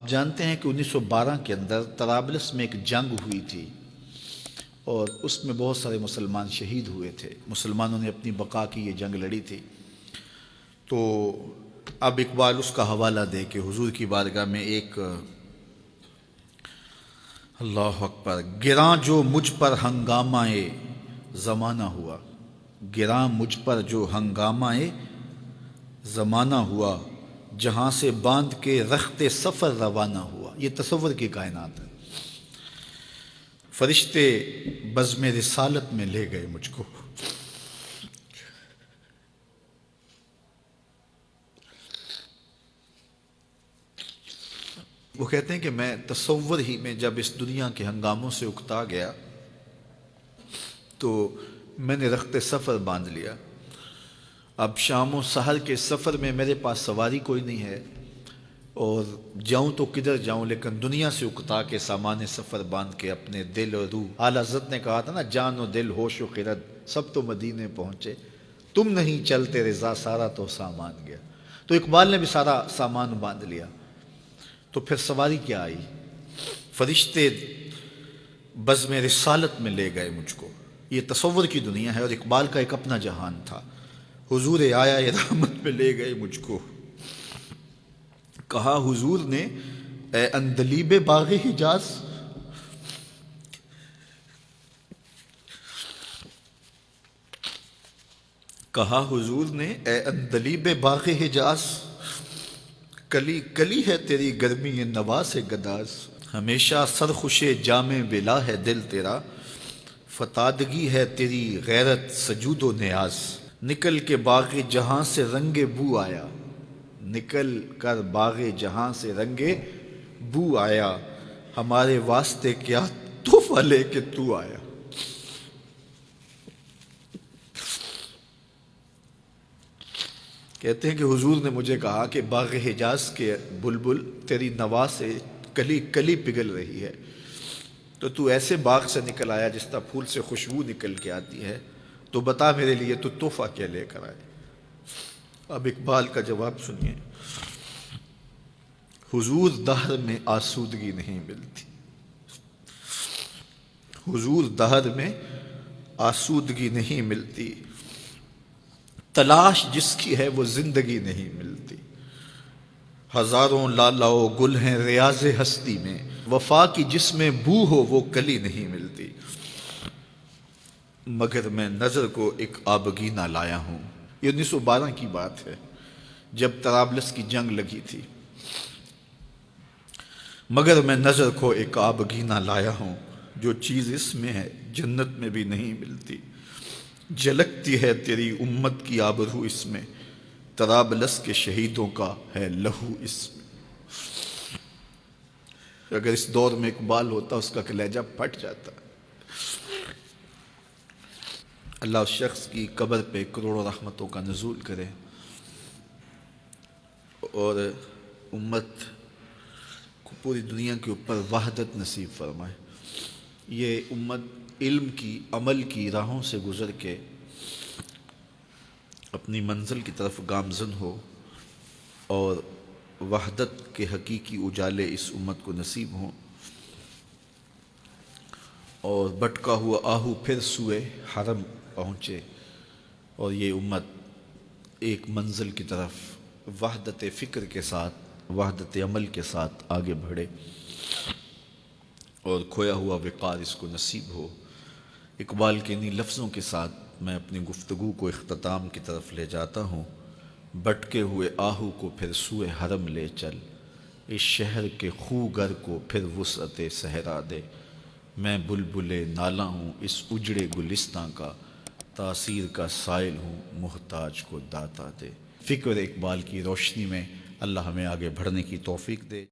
جانتے ہیں کہ 1912 کے اندر طرابلس میں ایک جنگ ہوئی تھی اور اس میں بہت سارے مسلمان شہید ہوئے تھے۔ مسلمانوں نے اپنی بقا کی یہ جنگ لڑی تھی۔ تو اب اقبال اس کا حوالہ دے کہ حضور کی بارگاہ میں ایک اللہ اکبر، گراں جو مجھ پر ہنگامہ زمانہ ہوا، گراں مجھ پر جو ہنگامہ زمانہ ہوا، جہاں سے باندھ کے رخت سفر روانہ ہوا۔ یہ تصور کی کائنات ہے۔ فرشتے بزم رسالت میں لے گئے مجھ کو، وہ کہتے ہیں کہ میں تصور ہی میں جب اس دنیا کے ہنگاموں سے اکتا گیا تو میں نے رخت سفر باندھ لیا۔ اب شام و سحر کے سفر میں میرے پاس سواری کوئی نہیں ہے اور جاؤں تو کدھر جاؤں، لیکن دنیا سے اکتا کے سامان سفر باندھ کے اپنے دل اور روح، اعلی حضرت نے کہا تھا نا، جان و دل ہوش و خرد سب تو مدینے پہنچے، تم نہیں چلتے رضا سارا تو سامان گیا۔ تو اقبال نے بھی سارا سامان باندھ لیا، تو پھر سواری کیا آئی؟ فرشتے بزم رسالت میں لے گئے مجھ کو۔ یہ تصور کی دنیا ہے اور اقبال کا ایک اپنا جہان تھا۔ حضور آیا رحمت میں لے گئے مجھ کو، کہا حضور نے اے اندلیب باغ حجاز، کہا حضور نے اے اندلیب باغ حجاز، کلی کلی ہے تیری گرمی نواز گداز، ہمیشہ سرخوش جام بلا ہے دل تیرا، فتادگی ہے تیری غیرت سجود و نیاز، نکل کے باغ جہاں سے رنگ بو آیا، نکل کر باغ جہاں سے رنگ بو آیا، ہمارے واسطے کیا تحفہ لے کے تو آیا۔ کہتے ہیں کہ حضور نے مجھے کہا کہ باغ حجاز کے بلبل تیری نوا سے کلی کلی پگھل رہی ہے، تو ایسے باغ سے نکل آیا جس طرح پھول سے خوشبو نکل کے آتی ہے، تو بتا میرے لیے تو تحفہ کیا لے کر آئے؟ اب اقبال کا جواب سنیے، حضور دہر میں آسودگی نہیں ملتی، حضور دہر میں آسودگی نہیں ملتی، تلاش جس کی ہے وہ زندگی نہیں ملتی، ہزاروں لالا و گل ہیں ریاض ہستی میں، وفا کی جس میں بو ہو وہ کلی نہیں ملتی، مگر میں نظر کو ایک آبگینہ لایا ہوں۔ یہ 1912 کی بات ہے جب طرابلس کی جنگ لگی تھی۔ مگر میں نظر کو ایک آبگینہ لایا ہوں، جو چیز اس میں ہے جنت میں بھی نہیں ملتی، جھلکتی ہے تیری امت کی آبرو اس میں، طرابلس کے شہیدوں کا ہے لہو اس میں۔ اگر اس دور میں اقبال ہوتا اس کا کلیجہ پھٹ جاتا۔ اللہ اس شخص کی قبر پہ کروڑوں رحمتوں کا نزول کرے اور امت کو پوری دنیا کے اوپر وحدت نصیب فرمائے۔ یہ امت علم کی، عمل کی راہوں سے گزر کے اپنی منزل کی طرف گامزن ہو اور وحدت کے حقیقی اجالے اس امت کو نصیب ہوں، اور بھٹکا ہوا آہو پھر سوئے حرم پہنچے اور یہ امت ایک منزل کی طرف وحدت فکر کے ساتھ، وحدت عمل کے ساتھ آگے بڑھے اور کھویا ہوا وقار اس کو نصیب ہو۔ اقبال کے انہی لفظوں کے ساتھ میں اپنی گفتگو کو اختتام کی طرف لے جاتا ہوں۔ بھٹکے ہوئے آہو کو پھر سوئے حرم لے چل، اس شہر کے خوگر کو پھر وسعت صحرا دے، میں بلبل نالہ ہوں اس اجڑے گلستاں کا، تاثیر کا سائل ہوں محتاج کو داتا دے۔ فکر اقبال کی روشنی میں اللہ ہمیں آگے بڑھنے کی توفیق دے۔